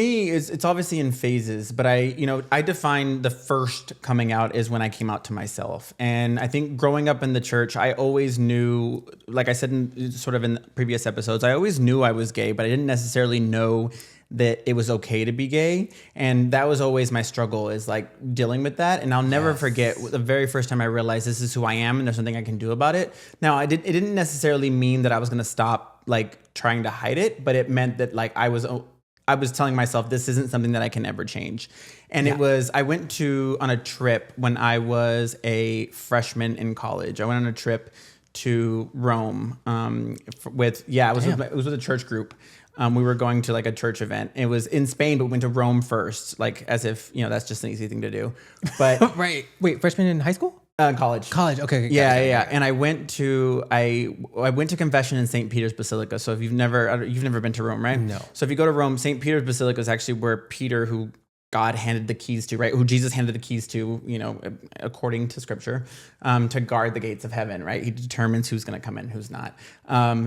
me, it's obviously in phases, but I define the first coming out is when I came out to myself. And I think growing up in the church, I always knew, like I said in previous episodes, I always knew I was gay, but I didn't necessarily know that it was okay to be gay. And that was always my struggle, is like dealing with that. And I'll never forget the very first time I realized this is who I am and there's something I can do about it. Now, it didn't necessarily mean that I was going to stop like trying to hide it, but it meant that like I was telling myself this isn't something that I can ever change. And I went on a trip when I was a freshman in college. I went on a trip to Rome it was with a church group. We were going to like a church event. It was in Spain, but we went to Rome first, like as if, that's just an easy thing to do. But right. Wait, freshman in high school? College. Okay. Yeah. And I went to confession in St. Peter's Basilica. So if you've never been to Rome, right? No. So if you go to Rome, St. Peter's Basilica is actually where Peter, who God handed the keys to, right? Who Jesus handed the keys to, according to scripture, to guard the gates of heaven, right? He determines who's going to come in, who's not.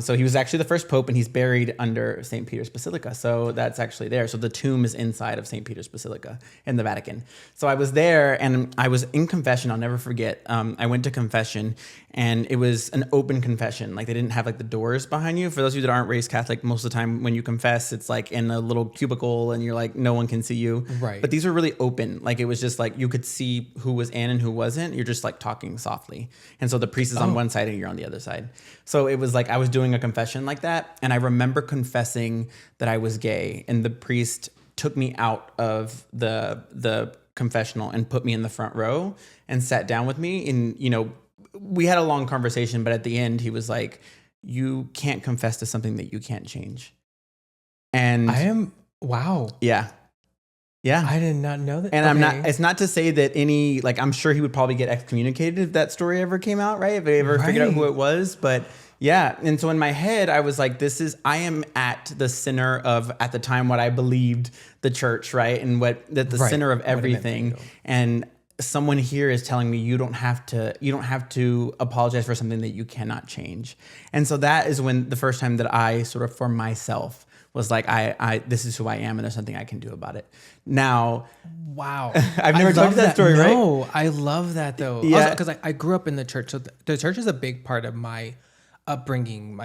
So he was actually the first pope, and he's buried under St. Peter's Basilica. So that's actually there. So the tomb is inside of St. Peter's Basilica in the Vatican. So I was there, and I was in confession. I'll never forget. I went to confession, and it was an open confession. Like they didn't have like the doors behind you. For those of you that aren't raised Catholic, most of the time when you confess, it's like in a little cubicle, and you're like, no one can see you. Right. But these were really open. Like it was just like you could see who was in and who wasn't. You're just like talking softly. And so the priest is on one side and you're on the other side. So it was like I was doing a confession like that. And I remember confessing that I was gay. And the priest took me out of the confessional and put me in the front row and sat down with me. And, we had a long conversation, but at the end he was like, you can't confess to something that you can't change. And wow. Yeah. Yeah. I did not know that. And it's not to say that I'm sure he would probably get excommunicated if that story ever came out, right? If they ever figured out who it was. But yeah. And so in my head, I was like, I am at the center of, at the time, what I believed the church, right? And center of everything. And someone here is telling me you don't have to apologize for something that you cannot change. And so that is when the first time that I sort of for myself was like, this is who I am and there's something I can do about it. Now, wow. I've never told you that story, right? No, I love that though. Yeah. Because I grew up in the church. So the church is a big part of my upbringing.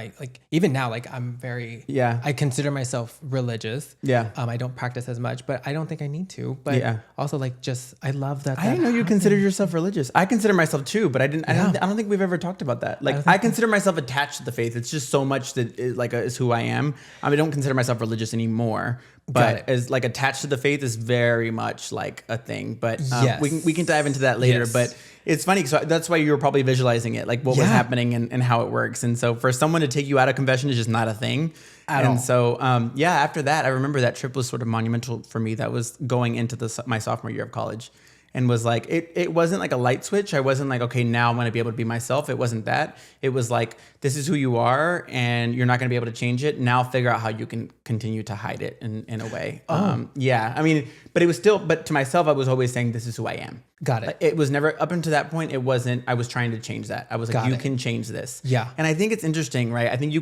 Even now, I'm very, I consider myself religious. Yeah. I don't practice as much, but I don't think I need to. But also I love that. I didn't know you considered yourself religious. I consider myself too, but I don't think we've ever talked about that. I consider myself attached to the faith. It's just so much that is who I am. I don't consider myself religious anymore, but as attached to the faith is very much like a thing. But we can dive into that later. Yes. But it's funny. So that's why you were probably visualizing it, what was happening and how it works. And so for someone to take you out of confession is just not a thing at all. And so, after that, I remember that trip was sort of monumental for me. That was going into my sophomore year of college. And was like, it wasn't like a light switch. I wasn't like, okay, now I'm going to be able to be myself. It wasn't that. It was like, this is who you are and you're not going to be able to change it. Now figure out how you can continue to hide it in a way. But it was still, but to myself, I was always saying, this is who I am. Got it. It was never, up until that point, I was trying to change that. I was like, you can change this. Yeah. And I think it's interesting, right? I think you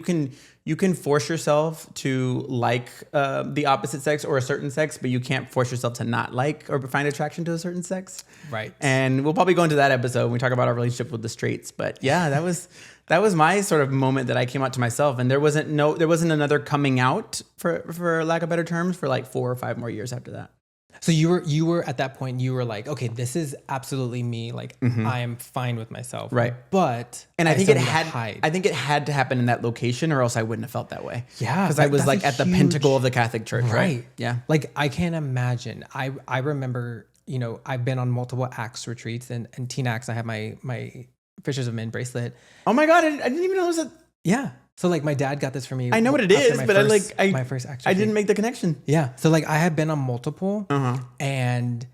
can force yourself to like the opposite sex or a certain sex, but you can't force yourself to not like or find attraction to a certain sex. Right. And we'll probably go into that episode when we talk about our relationship with the straights. But yeah, that was my sort of moment that I came out to myself. And there wasn't another coming out, for lack of better terms, for 4 or 5 more years after that. So you were at that point, you were like, okay, this is absolutely me. I am fine with myself. Right. But I think it had to happen in that location or else I wouldn't have felt that way. Yeah. Because I was at the pinnacle of the Catholic Church. Right. Yeah. I can't imagine. I remember, I've been on multiple Acts retreats and Teen Acts. I have my Fishers of Men bracelet. Oh my God. I didn't even know it was a... Yeah. So my dad got this for me. I know what it is, but my first Acts retreat. I didn't make the connection. Yeah. So I have been on multiple and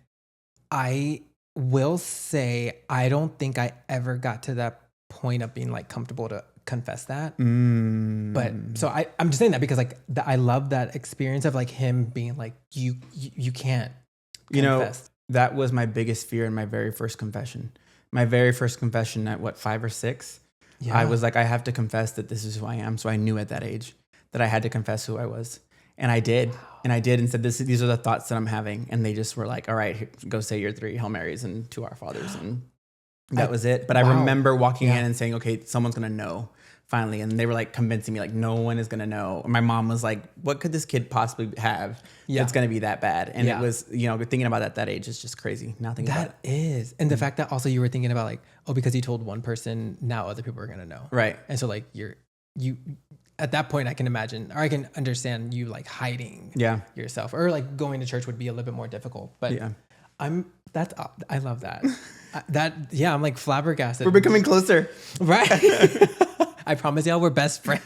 I will say, I don't think I ever got to that point of being comfortable to confess that. But so I'm just saying that because I love that experience of him being you can't confess. That was my biggest fear in my very first confession. My very first confession at 5 or 6. Yeah. I was like, I have to confess that this is who I am. So I knew at that age that I had to confess who I was. And I did. And I did and said, these are the thoughts that I'm having. And they just were like, all right, go say your 3 Hail Marys and 2 Our Fathers. And that was it. But I remember walking in and saying, okay, someone's going to know finally. And they were like convincing me, like, no one is going to know. And my mom was like, what could this kid possibly have that's going to be that bad? And it was, thinking about it at that age is just crazy. Now thinking about it. That is. And the fact that also you were thinking about like, oh, because you told one person, now other people are going to know. Right. And so like you at that point I can imagine, or I can understand you like hiding yourself, or like going to church would be a little bit more difficult. But I love that. I'm like flabbergasted. We're becoming closer. Right. I promise y'all we're best friends.